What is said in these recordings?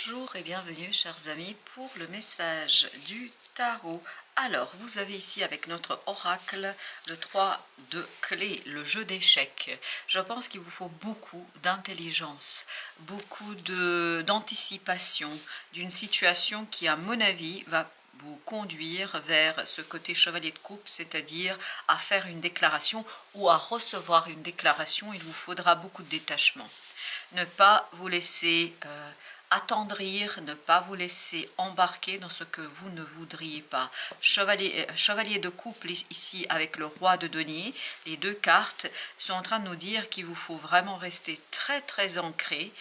Bonjour et bienvenue chers amis pour le message du tarot. Alors vous avez ici avec notre oracle le 3 de clés, le jeu d'échecs. Je pense qu'il vous faut beaucoup d'intelligence, beaucoup d'anticipation d'une situation qui à mon avis va vous conduire vers ce côté chevalier de coupe, c'est-à-dire à faire une déclaration ou à recevoir une déclaration. Il vous faudra beaucoup de détachement. Ne pas vous laisser attendrir, ne pas vous laisser embarquer dans ce que vous ne voudriez pas. Chevalier de couple ici avec le roi de denier, les deux cartes sont en train de nous dire qu'il vous faut vraiment rester très très ancré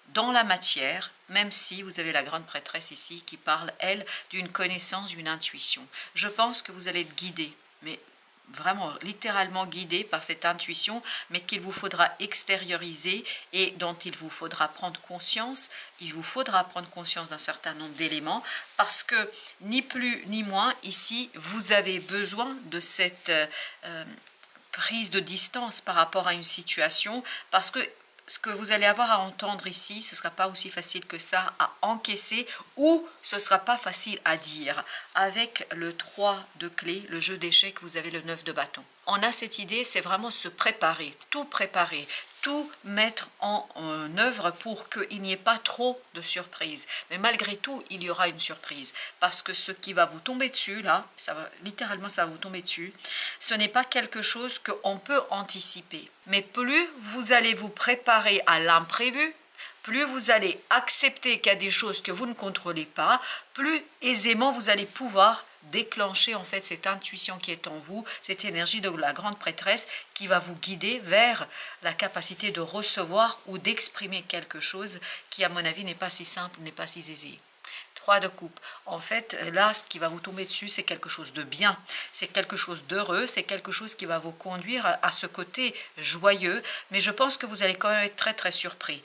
dans la matière, même si vous avez la grande prêtresse ici qui parle, elle, d'une connaissance, d'une intuition. Je pense que vous allez être guidé, mais vraiment littéralement guidé par cette intuition, mais qu'il vous faudra extérioriser et dont il vous faudra prendre conscience. Il vous faudra prendre conscience d'un certain nombre d'éléments parce que ni plus ni moins ici vous avez besoin de cette prise de distance par rapport à une situation, parce que ce que vous allez avoir à entendre ici, ce ne sera pas aussi facile que ça à encaisser, ou ce ne sera pas facile à dire. Avec le 3 de clés, le jeu d'échecs, vous avez le 9 de bâton. On a cette idée, c'est vraiment se préparer, tout mettre en œuvre pour qu'il n'y ait pas trop de surprises. Mais malgré tout, il y aura une surprise. Parce que ce qui va vous tomber dessus, là, littéralement ça va vous tomber dessus, ce n'est pas quelque chose qu'on peut anticiper. Mais plus vous allez vous préparer à l'imprévu, plus vous allez accepter qu'il y a des choses que vous ne contrôlez pas, plus aisément vous allez pouvoir déclencher en fait cette intuition qui est en vous, cette énergie de la grande prêtresse qui va vous guider vers la capacité de recevoir ou d'exprimer quelque chose qui à mon avis n'est pas si simple, n'est pas si aisé. 3 de coupe. En fait, là, ce qui va vous tomber dessus, c'est quelque chose de bien, c'est quelque chose d'heureux, c'est quelque chose qui va vous conduire à ce côté joyeux, mais je pense que vous allez quand même être très très surpris.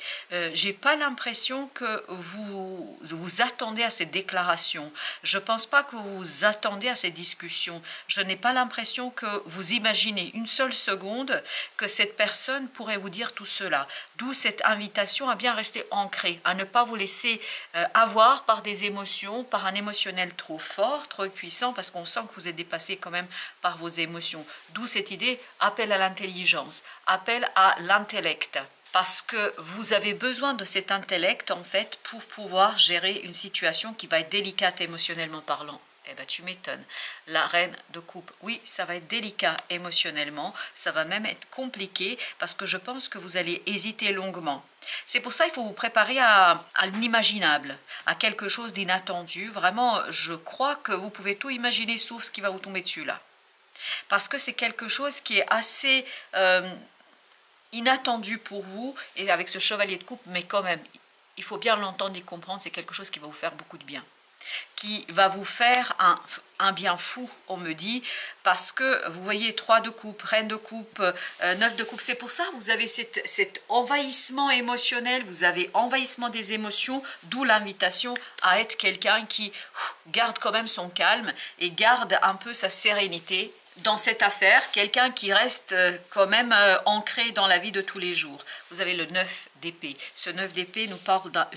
J'ai pas l'impression que vous attendez à cette déclaration, je pense pas que vous vous attendez à ces discussions, je n'ai pas l'impression que vous imaginez une seule seconde que cette personne pourrait vous dire tout cela, d'où cette invitation à bien rester ancré, à ne pas vous laisser avoir par des émotions, par un émotionnel trop fort, trop puissant, parce qu'on sent que vous êtes dépassé quand même par vos émotions. D'où cette idée, appel à l'intelligence, appel à l'intellect. Parce que vous avez besoin de cet intellect, en fait, pour pouvoir gérer une situation qui va être délicate émotionnellement parlant. Eh bien, tu m'étonnes. La reine de coupe, oui, ça va être délicat émotionnellement, ça va même être compliqué, parce que je pense que vous allez hésiter longuement. C'est pour ça qu'il faut vous préparer à l'imaginable, à quelque chose d'inattendu. Vraiment, je crois que vous pouvez tout imaginer sauf ce qui va vous tomber dessus là. Parce que c'est quelque chose qui est assez inattendu pour vous, et avec ce chevalier de coupe, mais quand même, il faut bien l'entendre et comprendre, c'est quelque chose qui va vous faire beaucoup de bien. Qui va vous faire un bien fou, on me dit, parce que vous voyez 3 de coupe, reine de coupe, 9 de coupe, c'est pour ça que vous avez cet envahissement émotionnel, vous avez envahissement des émotions, d'où l'invitation à être quelqu'un qui garde quand même son calme et garde un peu sa sérénité dans cette affaire, quelqu'un qui reste quand même ancré dans la vie de tous les jours. Vous avez le 9 d'épée, ce 9 d'épée nous parle d'un...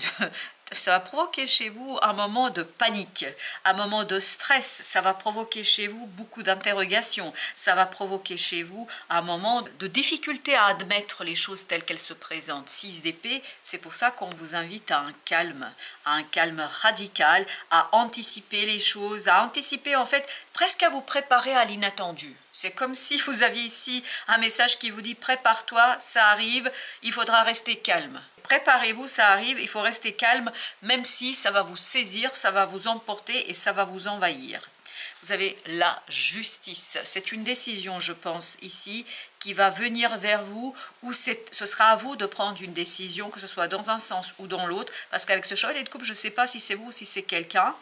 Ça va provoquer chez vous un moment de panique, un moment de stress, ça va provoquer chez vous beaucoup d'interrogations, ça va provoquer chez vous un moment de difficulté à admettre les choses telles qu'elles se présentent. 6 d'épée, c'est pour ça qu'on vous invite à un calme radical, à anticiper les choses, à anticiper en fait, presque à vous préparer à l'inattendu. C'est comme si vous aviez ici un message qui vous dit « Prépare-toi, ça arrive, il faudra rester calme ». Préparez-vous, ça arrive, il faut rester calme, même si ça va vous saisir, ça va vous emporter et ça va vous envahir. Vous avez la justice. C'est une décision, je pense, ici, qui va venir vers vous, où ce sera à vous de prendre une décision, que ce soit dans un sens ou dans l'autre, parce qu'avec ce chevalier de coupe, je ne sais pas si c'est vous ou si c'est quelqu'un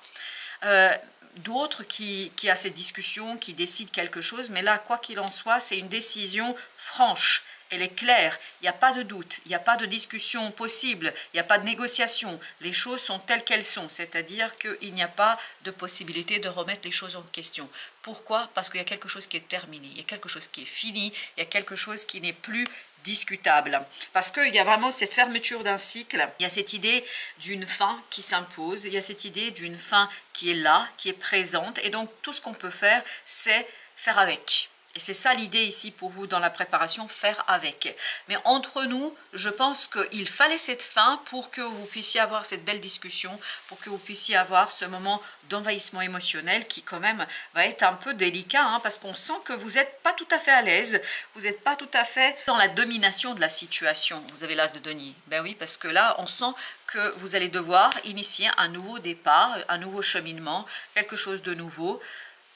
d'autre qui a cette discussion, qui décide quelque chose, mais là, quoi qu'il en soit, c'est une décision franche. Elle est claire, il n'y a pas de doute, il n'y a pas de discussion possible, il n'y a pas de négociation. Les choses sont telles qu'elles sont, c'est-à-dire qu'il n'y a pas de possibilité de remettre les choses en question. Pourquoi? Parce qu'il y a quelque chose qui est terminé, il y a quelque chose qui est fini, il y a quelque chose qui n'est plus discutable. Parce qu'il y a vraiment cette fermeture d'un cycle, il y a cette idée d'une fin qui s'impose, il y a cette idée d'une fin qui est là, qui est présente. Et donc tout ce qu'on peut faire, c'est faire avec. Et c'est ça l'idée ici pour vous dans la préparation, faire avec. Mais entre nous, je pense qu'il fallait cette fin pour que vous puissiez avoir cette belle discussion, pour que vous puissiez avoir ce moment d'envahissement émotionnel qui quand même va être un peu délicat, hein, parce qu'on sent que vous n'êtes pas tout à fait à l'aise, vous n'êtes pas tout à fait dans la domination de la situation. Vous avez l'as de denier. Ben oui, parce que là, on sent que vous allez devoir initier un nouveau départ, un nouveau cheminement, quelque chose de nouveau,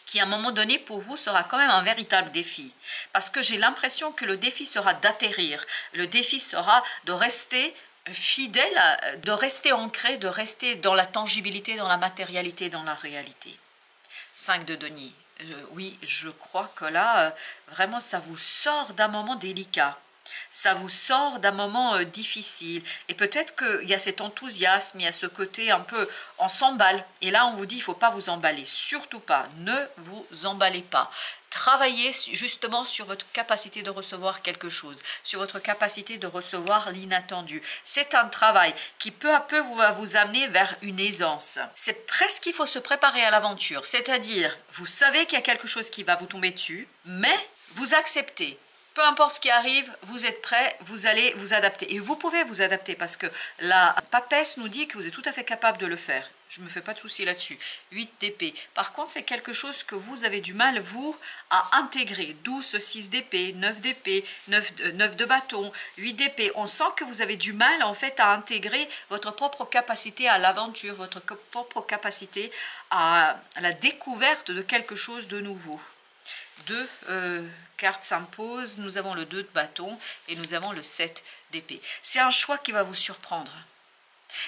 qui à un moment donné pour vous sera quand même un véritable défi. Parce que j'ai l'impression que le défi sera d'atterrir, le défi sera de rester fidèle, de rester ancré, de rester dans la tangibilité, dans la matérialité, dans la réalité. 5 de denier. Oui, je crois que là, vraiment ça vous sort d'un moment délicat. Ça vous sort d'un moment difficile. Et peut-être qu'il y a cet enthousiasme, il y a ce côté un peu, on s'emballe. Et là, on vous dit, il ne faut pas vous emballer. Surtout pas. Ne vous emballez pas. Travaillez justement sur votre capacité de recevoir quelque chose, sur votre capacité de recevoir l'inattendu. C'est un travail qui peu à peu va vous amener vers une aisance. C'est presque qu'il faut se préparer à l'aventure. C'est-à-dire, vous savez qu'il y a quelque chose qui va vous tomber dessus, mais vous acceptez. Peu importe ce qui arrive, vous êtes prêt, vous allez vous adapter. Et vous pouvez vous adapter parce que la papesse nous dit que vous êtes tout à fait capable de le faire. Je ne me fais pas de soucis là-dessus. 8 d'épée. Par contre, c'est quelque chose que vous avez du mal, vous, à intégrer. D'où ce 6 d'épée, 9 d'épée, 9 de bâton, 8 d'épée. On sent que vous avez du mal, en fait, à intégrer votre propre capacité à l'aventure, votre propre capacité à la découverte de quelque chose de nouveau. 2 cartes s'imposent, nous avons le 2 de bâton et nous avons le 7 d'épée. C'est un choix qui va vous surprendre.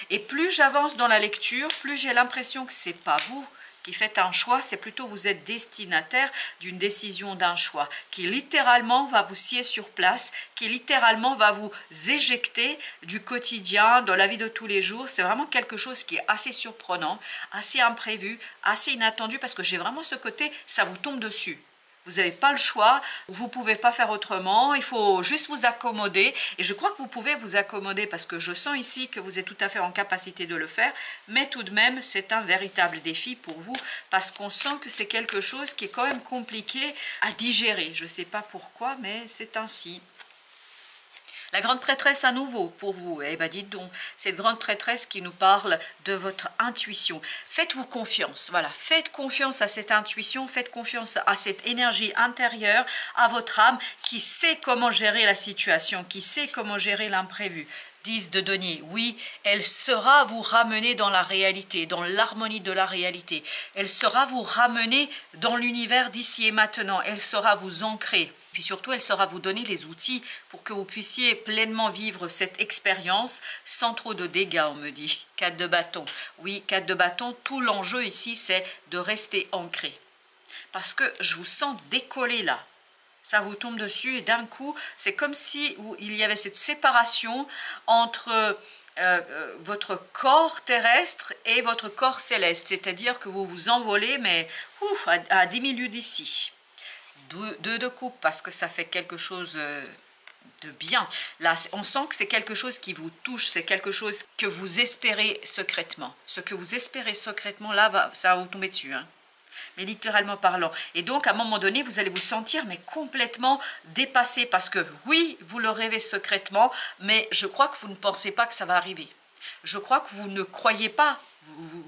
Et plus j'avance dans la lecture, plus j'ai l'impression que ce n'est pas vous qui faites un choix, c'est plutôt vous êtes destinataire d'une décision, d'un choix, qui littéralement va vous scier sur place, qui littéralement va vous éjecter du quotidien, de la vie de tous les jours. C'est vraiment quelque chose qui est assez surprenant, assez imprévu, assez inattendu, parce que j'ai vraiment ce côté, ça vous tombe dessus. Vous n'avez pas le choix, vous ne pouvez pas faire autrement, il faut juste vous accommoder. Et je crois que vous pouvez vous accommoder parce que je sens ici que vous êtes tout à fait en capacité de le faire. Mais tout de même, c'est un véritable défi pour vous parce qu'on sent que c'est quelque chose qui est quand même compliqué à digérer. Je ne sais pas pourquoi, mais c'est ainsi. La grande prêtresse à nouveau pour vous, eh bien dites donc, cette grande prêtresse qui nous parle de votre intuition. Faites-vous confiance, voilà, faites confiance à cette intuition, faites confiance à cette énergie intérieure, à votre âme qui sait comment gérer la situation, qui sait comment gérer l'imprévu. 10 de denier, oui, elle saura vous ramener dans la réalité, dans l'harmonie de la réalité. Elle saura vous ramener dans l'univers d'ici et maintenant. Elle saura vous ancrer. Puis surtout, elle saura vous donner les outils pour que vous puissiez pleinement vivre cette expérience sans trop de dégâts, on me dit. 4 de bâton. Oui, 4 de bâton, tout l'enjeu ici, c'est de rester ancré. Parce que je vous sens décoller là. Ça vous tombe dessus et d'un coup, c'est comme si il y avait cette séparation entre votre corps terrestre et votre corps céleste. C'est-à-dire que vous vous envolez, mais à 10 000 lieues d'ici. 2 de coupe, parce que ça fait quelque chose de bien. Là, on sent que c'est quelque chose qui vous touche, c'est quelque chose que vous espérez secrètement. Ce que vous espérez secrètement, là, ça va vous tomber dessus, hein. Mais littéralement parlant. Et donc, à un moment donné, vous allez vous sentir mais complètement dépassé parce que oui, vous le rêvez secrètement, mais je crois que vous ne pensez pas que ça va arriver. Je crois que vous ne croyez pas.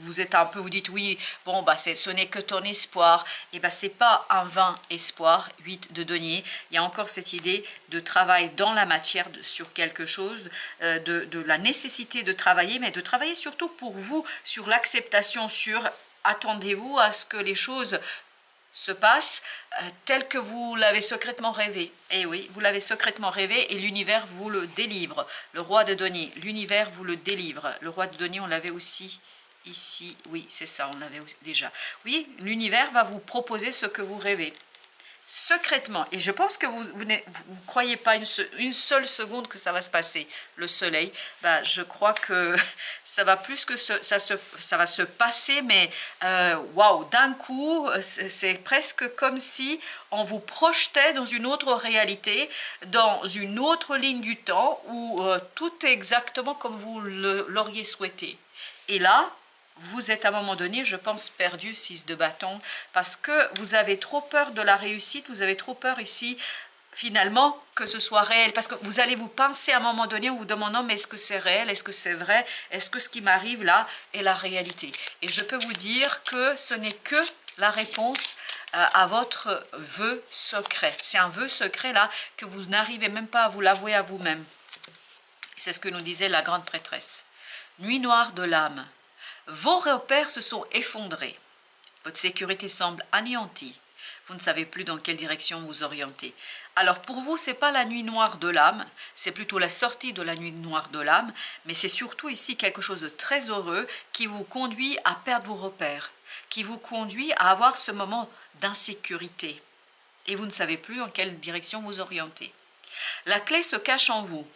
Vous êtes un peu, vous dites oui, bon, bah, ce n'est que ton espoir. Et bien, c'est pas un vain espoir. 8 de denier. Il y a encore cette idée de travail dans la matière sur quelque chose, de la nécessité de travailler, mais de travailler surtout pour vous sur l'acceptation, sur attendez-vous à ce que les choses se passent telles que vous l'avez secrètement rêvé. Et oui, vous l'avez secrètement rêvé et l'univers vous le délivre. Le roi de denier, l'univers vous le délivre. Le roi de denier, on l'avait aussi ici. Oui, c'est ça, on l'avait déjà. Oui, l'univers va vous proposer ce que vous rêvez. secrètement, et je pense que vous ne croyez pas une seule seconde que ça va se passer, le soleil, bah, je crois que ça va plus que ça va se passer, mais waouh, d'un coup, c'est presque comme si on vous projetait dans une autre réalité, dans une autre ligne du temps, où tout est exactement comme vous l'auriez souhaité. Et là, vous êtes à un moment donné, je pense, perdu, 6 de bâton, parce que vous avez trop peur de la réussite, vous avez trop peur ici, finalement, que ce soit réel, parce que vous allez vous pincer à un moment donné en vous demandant, mais est-ce que c'est réel, est-ce que c'est vrai, est-ce que ce qui m'arrive là est la réalité? Et je peux vous dire que ce n'est que la réponse à votre vœu secret. C'est un vœu secret là que vous n'arrivez même pas à vous l'avouer à vous-même. C'est ce que nous disait la grande prêtresse. Nuit noire de l'âme. Vos repères se sont effondrés. Votre sécurité semble anéantie. Vous ne savez plus dans quelle direction vous orienter. Alors pour vous, ce n'est pas la nuit noire de l'âme, c'est plutôt la sortie de la nuit noire de l'âme, mais c'est surtout ici quelque chose de très heureux qui vous conduit à perdre vos repères, qui vous conduit à avoir ce moment d'insécurité. Et vous ne savez plus dans quelle direction vous orienter. La clé se cache en vous.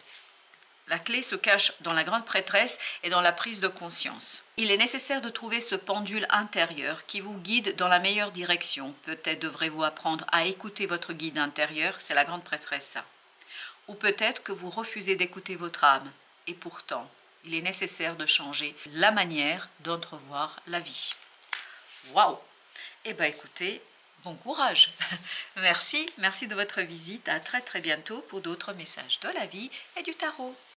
La clé se cache dans la grande prêtresse et dans la prise de conscience. Il est nécessaire de trouver ce pendule intérieur qui vous guide dans la meilleure direction. Peut-être devrez-vous apprendre à écouter votre guide intérieur, c'est la grande prêtresse ça. Ou peut-être que vous refusez d'écouter votre âme. Et pourtant, il est nécessaire de changer la manière d'entrevoir la vie. Waouh! Eh bien écoutez, bon courage. Merci de votre visite. À très bientôt pour d'autres messages de la vie et du tarot.